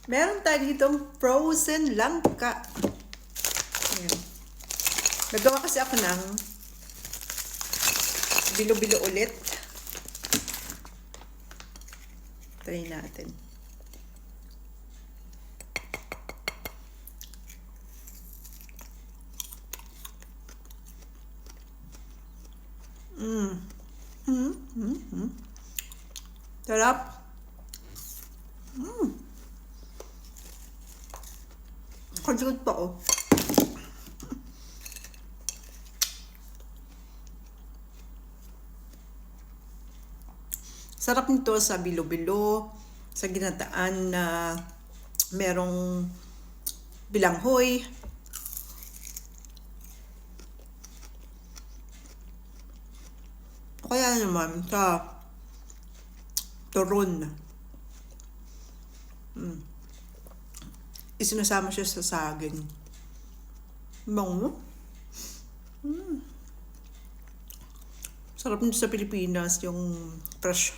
Meron tayo ditong frozen langka. Ayan. Nagawa kasi ako ng bilo-bilo ulit. Try natin. Sarap. Kajugot pa oh. Sarap nito sa bilo-bilo, sa ginataan na merong bilanghoy. O kaya naman sa turon. Isinasama siya sa saging. Bango. Sarap nito sa Pilipinas, yung fresh.